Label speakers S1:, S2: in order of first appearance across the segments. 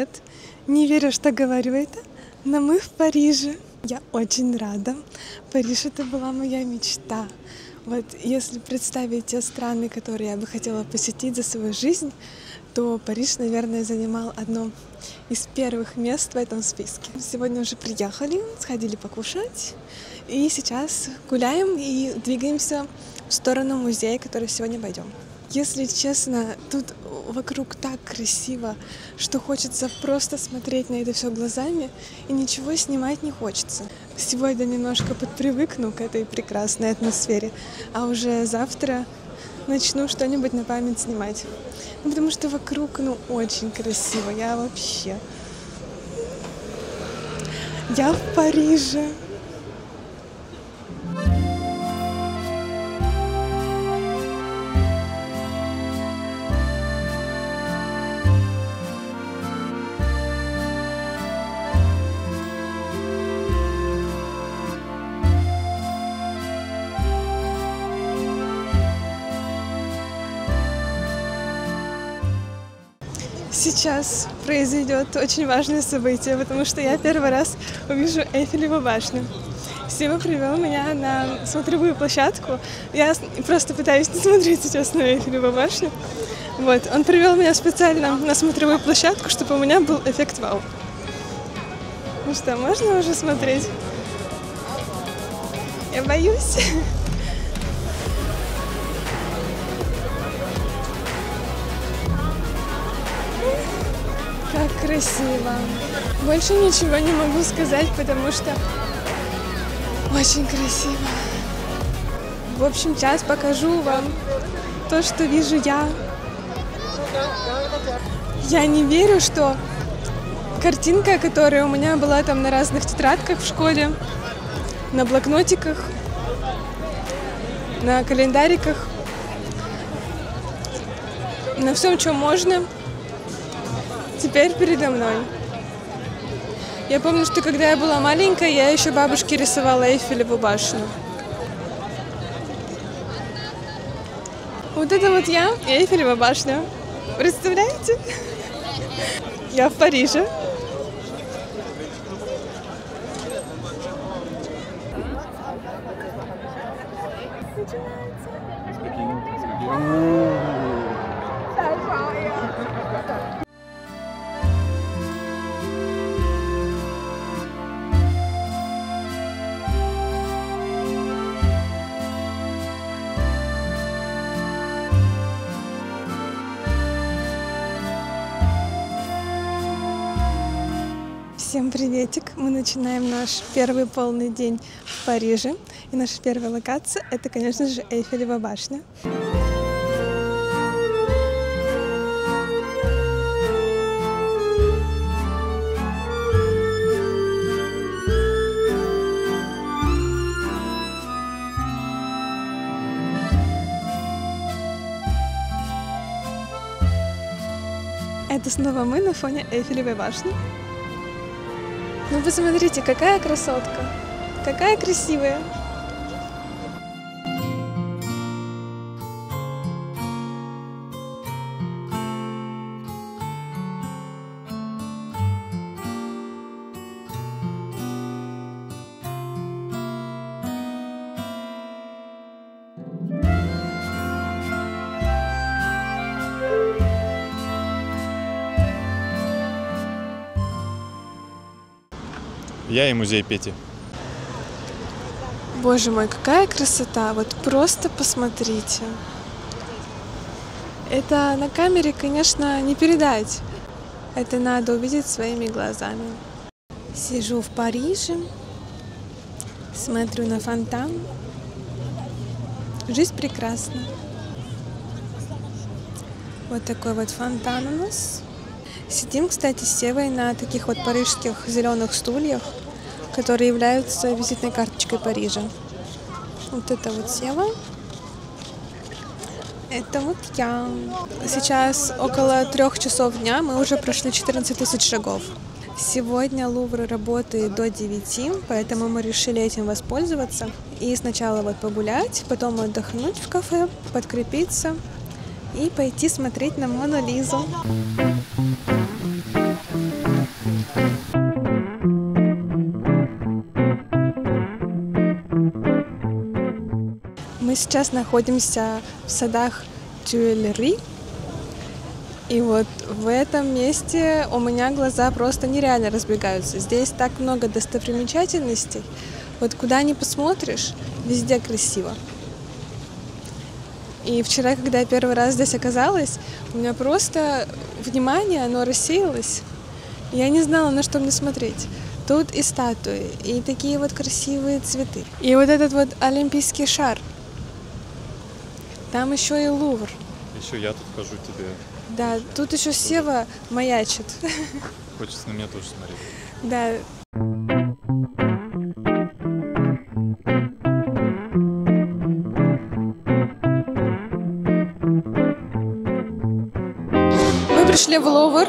S1: привет! Не верю, что говорю это, но мы в Париже. Я очень рада. Париж — это была моя мечта. Вот если представить те страны, которые я бы хотела посетить за свою жизнь, то Париж, наверное, занимал одно из первых мест в этом списке. Сегодня уже приехали, сходили покушать, и сейчас гуляем и двигаемся в сторону музея, который сегодня пойдем. Если честно, тут вокруг так красиво, что хочется просто смотреть на это все глазами, и ничего снимать не хочется. Сегодня немножко подпривыкну к этой прекрасной атмосфере, а уже завтра начну что-нибудь на память снимать. Потому что вокруг, очень красиво. Я в Париже. Сейчас произойдет очень важное событие, потому что я первый раз увижу Эйфелеву башню. Сева привел меня на смотровую площадку. Я просто пытаюсь не смотреть сейчас на Эйфелеву башню. Вот, он привел меня специально на смотровую площадку, чтобы у меня был эффект вау. Ну что, можно уже смотреть? Я боюсь. Как красиво. Больше ничего не могу сказать, потому что очень красиво. В общем, сейчас покажу вам то, что вижу я. Я не верю, что картинка, которая у меня была там на разных тетрадках в школе, на блокнотиках, на календариках, на всем, чем можно, теперь передо мной. Я помню, что когда я была маленькая, я еще бабушке рисовала Эйфелеву башню. Вот это вот я и Эйфелева башня. Представляете? Я в Париже. Всем приветик! Мы начинаем наш первый полный день в Париже. И наша первая локация — это, конечно же, Эйфелева башня. Это снова мы на фоне Эйфелевой башни. Ну посмотрите, какая красотка, какая красивая.
S2: Я и музей Пети.
S1: Боже мой, какая красота! Вот просто посмотрите. Это на камере, конечно, не передать. Это надо увидеть своими глазами. Сижу в Париже, смотрю на фонтан. Жизнь прекрасна. Вот такой вот фонтан у нас. Сидим, кстати, с Севой на таких вот парижских зеленых стульях, которые являются визитной карточкой Парижа. Вот это вот Сева. Это вот я. Сейчас около 3 часов дня, мы уже прошли 14 000 шагов. Сегодня Лувр работает до 9, поэтому мы решили этим воспользоваться. И сначала вот погулять, потом отдохнуть в кафе, подкрепиться и пойти смотреть на Мону Лизу. Мы сейчас находимся в садах Тюильри. И вот в этом месте у меня глаза просто нереально разбегаются. Здесь так много достопримечательностей. Вот куда ни посмотришь, везде красиво. И вчера, когда я первый раз здесь оказалась, у меня просто внимание, оно рассеялось. Я не знала, на что мне смотреть. Тут и статуи, и такие вот красивые цветы. И вот этот вот олимпийский шар. Там еще и Лувр.
S2: Еще я тут хожу тебе.
S1: Да, тут еще Сева маячит.
S2: Хочется на меня тоже смотреть.
S1: Да. Мы пришли в Лувр,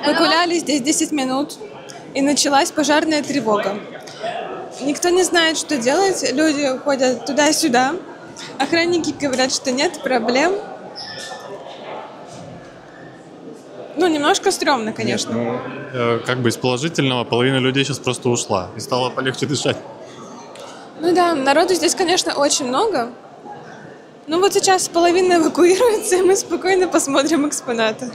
S1: погуляли здесь 10 минут, и началась пожарная тревога. Никто не знает, что делать, люди ходят туда-сюда, охранники говорят, что нет проблем. Ну, немножко стрёмно, конечно.
S2: Нет, как бы из положительного половина людей сейчас просто ушла, и стало полегче дышать.
S1: Ну да, народу здесь, конечно, очень много. Ну вот сейчас половина эвакуируется, и мы спокойно посмотрим экспонаты.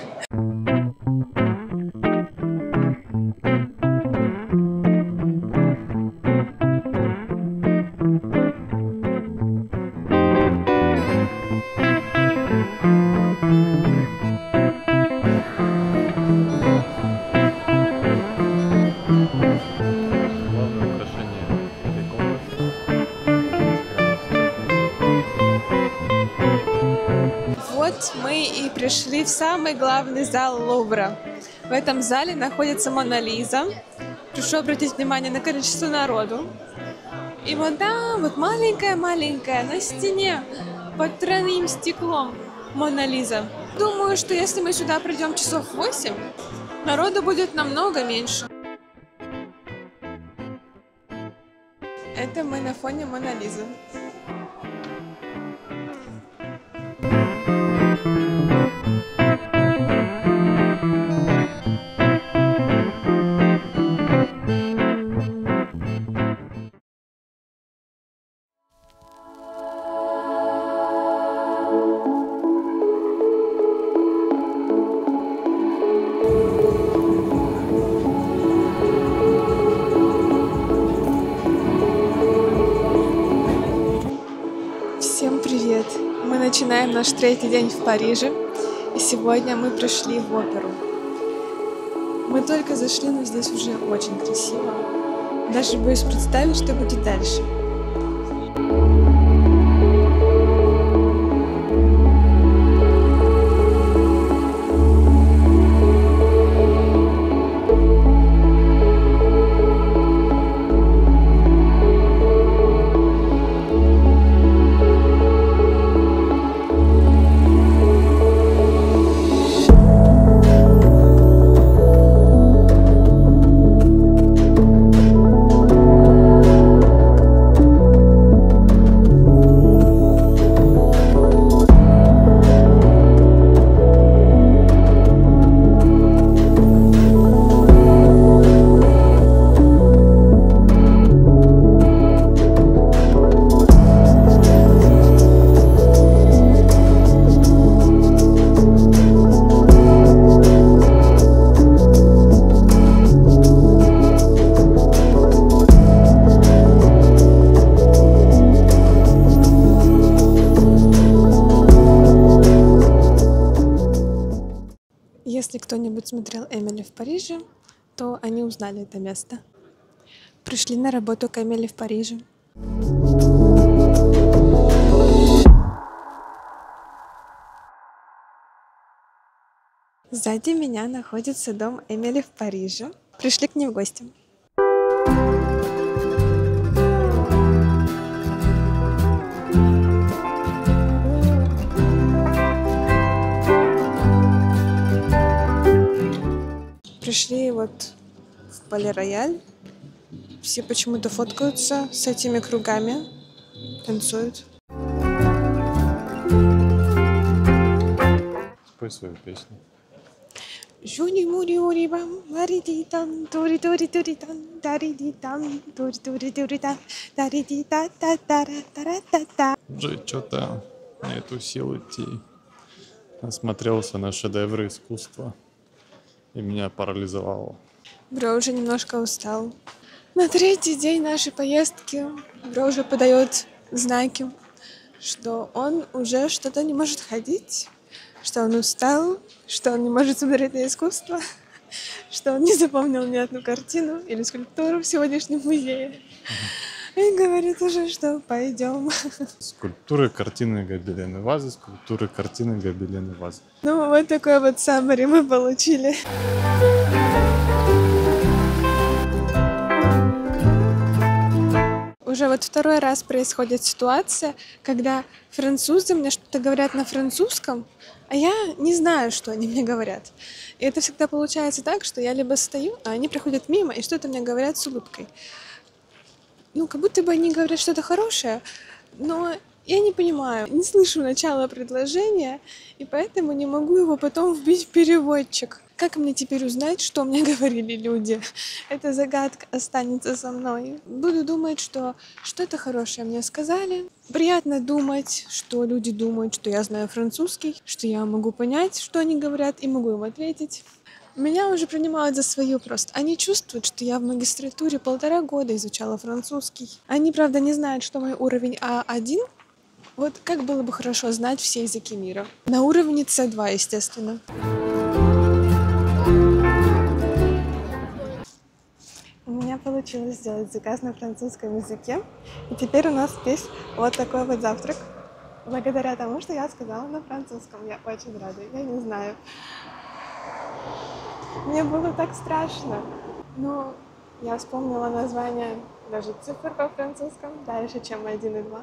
S2: Главное украшение этой комнаты.
S1: Вот мы и пришли в самый главный зал Лувра. В этом зале находится Мона Лиза. Прошу обратить внимание на количество народу. И вот там, вот маленькая-маленькая, на стене, под тройным стеклом Мона Лиза. Думаю, что если мы сюда придем часов 8, народу будет намного меньше. Это мы на фоне Мона Лизы. Всем привет! Мы начинаем наш третий день в Париже, и сегодня мы пришли в оперу. Мы только зашли, но здесь уже очень красиво. Даже боюсь представить, что будет дальше. Если кто-нибудь смотрел «Эмили в Париже», то они узнали это место. Пришли на работу к Эмили в Париже. Сзади меня находится дом Эмили в Париже. Пришли к ней в гости. Пришли вот в Пале-Рояль. Все почему-то фоткаются с этими кругами, танцуют.
S2: Спой свою песню.
S1: Жуни-мури-ури-бам, мари-ди-там, тури-тури-тури-там, тари-ди-там, тури-тури-тури-там, тари-ди-та-та-та-ра-та-ра-та-та.
S2: Уже что-то нету сил идти. Насмотрелся на шедевры искусства, и меня парализовало.
S1: Бро уже немножко устал. На третий день нашей поездки Бро уже подает знаки, что он уже что-то не может ходить, что он устал, что он не может смотреть на искусство, что он не запомнил ни одну картину или скульптуру в сегодняшнем музее. И говорит уже, что пойдем.
S2: Скульптуры, картины, гобелены, вазы, скульптуры, картины, гобелены, вазы.
S1: Ну, вот такой вот саммари мы получили. Уже вот второй раз происходит ситуация, когда французы мне что-то говорят на французском, а я не знаю, что они мне говорят. И это всегда получается так, что я либо стою, а они проходят мимо и что-то мне говорят с улыбкой. Ну, как будто бы они говорят что-то хорошее, но я не понимаю, не слышу начала предложения, и поэтому не могу его потом вбить в переводчик. Как мне теперь узнать, что мне говорили люди? Эта загадка останется со мной. Буду думать, что что-то хорошее мне сказали. Приятно думать, что люди думают, что я знаю французский, что я могу понять, что они говорят, и могу им ответить. Меня уже принимают за свою просто. Они чувствуют, что я в магистратуре 1,5 года изучала французский. Они, правда, не знают, что мой уровень А1. Вот как было бы хорошо знать все языки мира. На уровне С2, естественно. У меня получилось сделать заказ на французском языке. И теперь у нас здесь вот такой вот завтрак. Благодаря тому, что я сказала на французском. Я очень рада. Я не знаю. Мне было так страшно. Но я вспомнила название даже цифр по французском дальше, чем 1 и 2.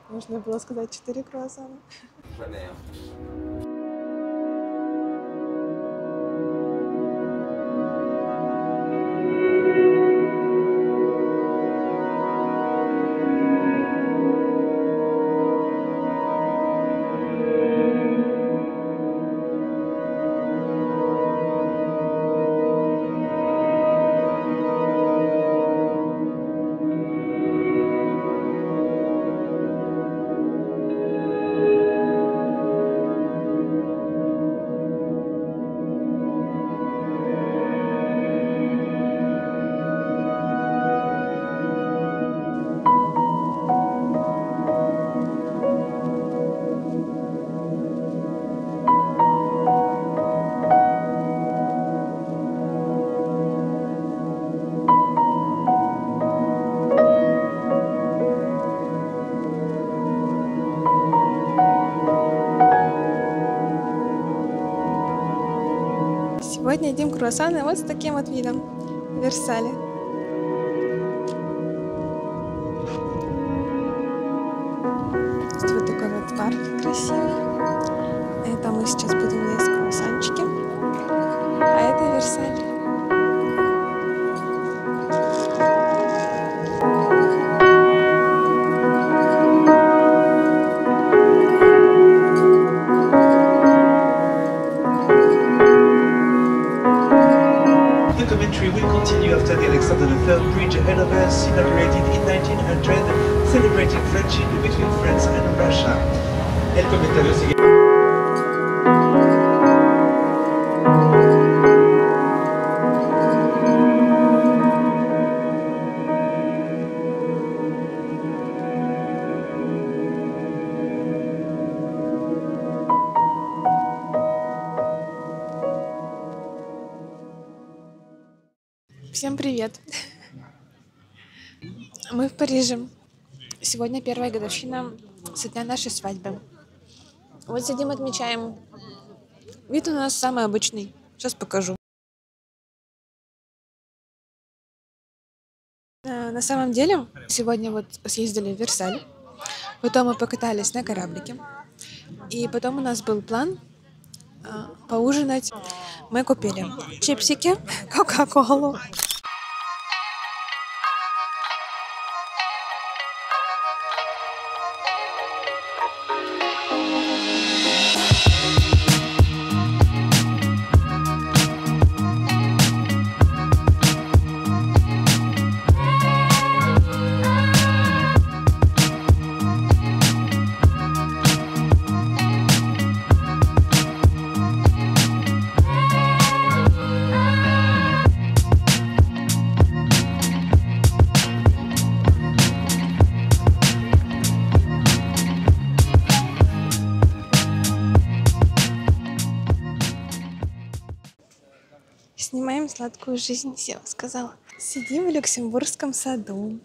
S1: Можно было сказать 4 круассана. Сегодня едим круассаны вот с таким вот видом в Версале. Вот такой вот парк красивый. Это мы сейчас будем есть круассанчики. А это Версаль.
S3: Will continue after the Alexander III Bridge ahead of us, inaugurated in 1900, celebrating friendship between France and Russia. El comentario sigue.
S1: Всем привет! Мы в Париже. Сегодня первая годовщина со дня нашей свадьбы. Вот сидим, отмечаем. Вид у нас самый обычный. Сейчас покажу. На самом деле, сегодня вот съездили в Версаль. Потом мы покатались на кораблике. И потом у нас был план поужинать. Мы купили чипсики, кока-колу. Снимаем сладкую жизнь, Сева сказала. Сидим в Люксембургском саду.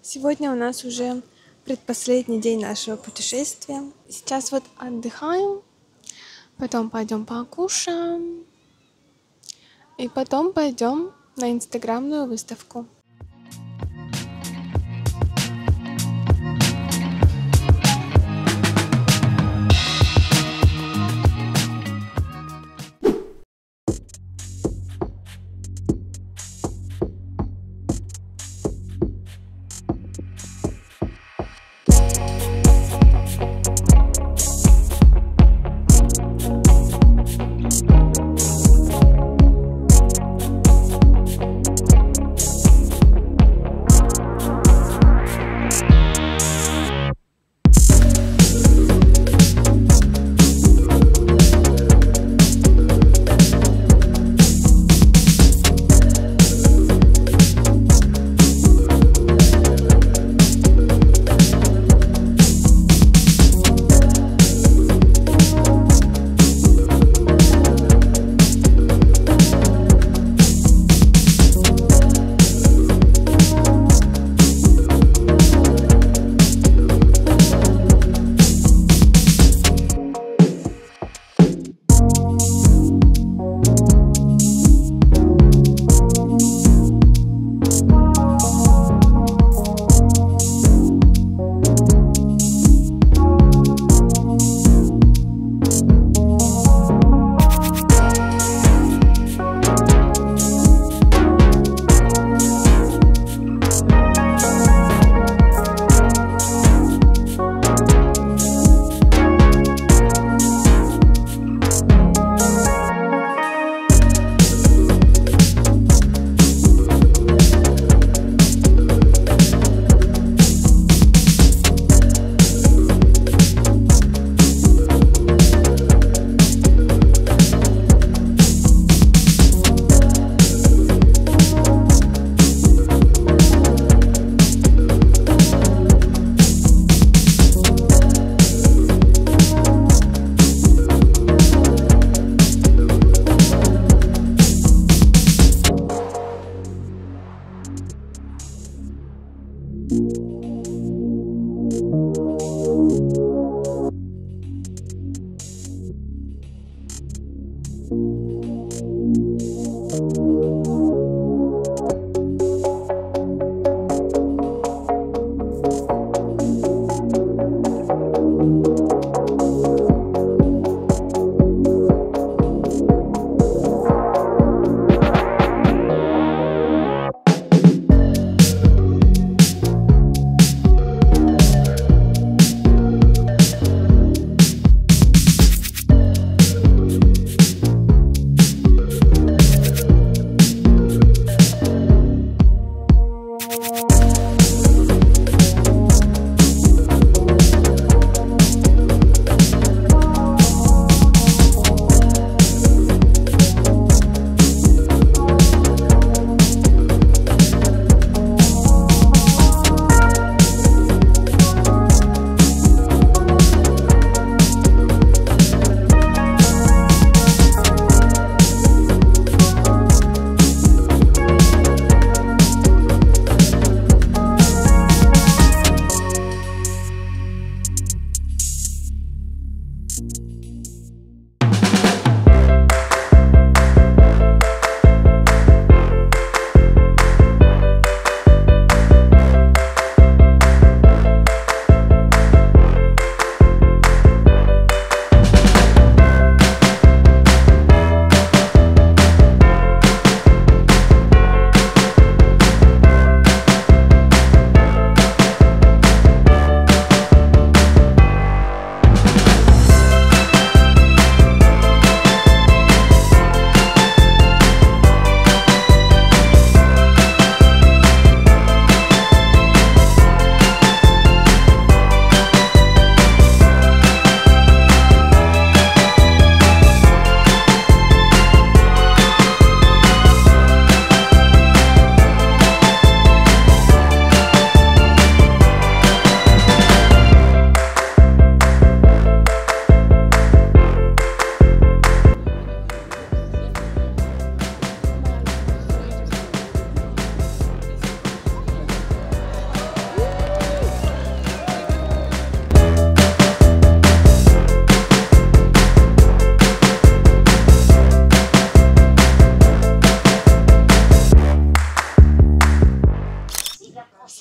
S1: Сегодня у нас уже предпоследний день нашего путешествия. Сейчас вот отдыхаем, потом пойдем покушаем, и потом пойдем на инстаграмную выставку.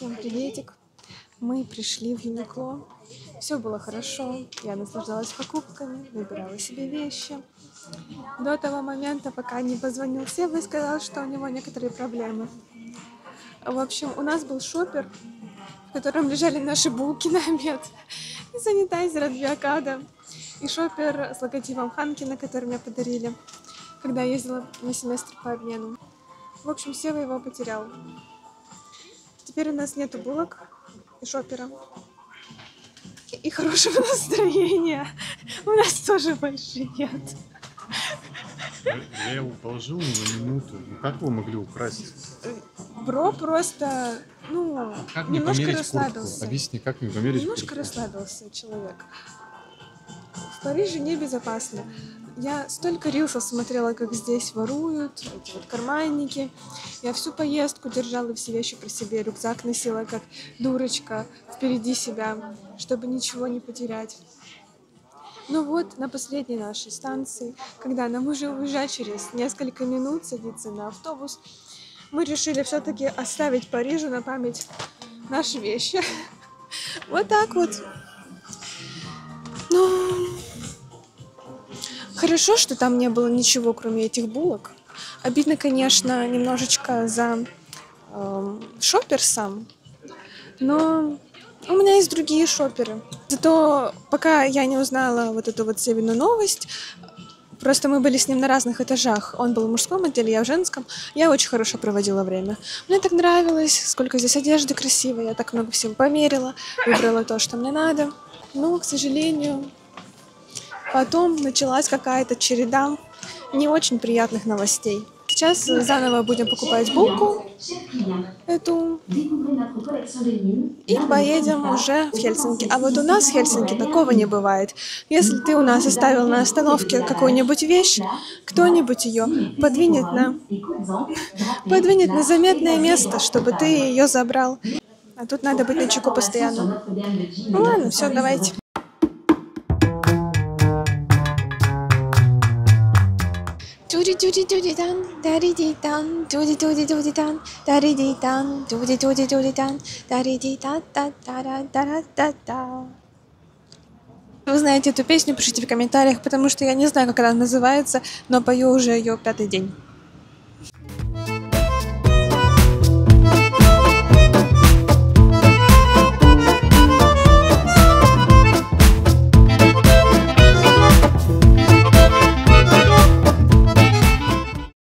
S1: Всем приветик! Мы пришли в Юникло. Все было хорошо. Я наслаждалась покупками, выбирала себе вещи. До того момента, пока не позвонил Сева и сказал, что у него некоторые проблемы. В общем, у нас был шопер, в котором лежали наши булки на обед, и санитайзер от Биокада, и шопер с логотипом Ханкина, который мне подарили, когда я ездила на семестр по обмену. В общем, Сева его потерял. Теперь у нас нету булок и шопера. И хорошего настроения у нас тоже больше нет.
S2: Я его положил на минуту. Как вы могли украсть?
S1: Бро просто,
S2: Как мне
S1: немножко
S2: померить
S1: расслабился.
S2: куртку? Объясни, как мне померить
S1: Немножко
S2: куртку?
S1: расслабился человек. В Париже небезопасно. Я столько рилсов смотрела, как здесь воруют, эти вот карманники. Я всю поездку держала все вещи при себе, рюкзак носила как дурочка впереди себя, чтобы ничего не потерять. Ну вот, на последней нашей станции, когда нам уже уезжать через несколько минут, садиться на автобус, мы решили все-таки оставить Парижу на память наши вещи. Вот так вот. Хорошо, что там не было ничего, кроме этих булок. Обидно, конечно, немножечко за шопер сам, но у меня есть другие шоперы. Зато пока я не узнала вот эту вот Севину новость, просто мы были с ним на разных этажах. Он был в мужском отделе, я в женском. Я очень хорошо проводила время. Мне так нравилось, сколько здесь одежды красивой. Я так много всего померила, выбрала то, что мне надо. Но, к сожалению, потом началась какая-то череда не очень приятных новостей. Сейчас заново будем покупать булку эту и поедем уже в Хельсинки. А вот у нас в Хельсинки такого не бывает. Если ты у нас оставил на остановке какую-нибудь вещь, кто-нибудь ее подвинет на заметное место, чтобы ты ее забрал. А тут надо быть начеку постоянно. Ну ладно, все, давайте. Вы знаете эту песню, пишите в комментариях, потому что я не знаю, как она называется, но пою уже ее 5-й день.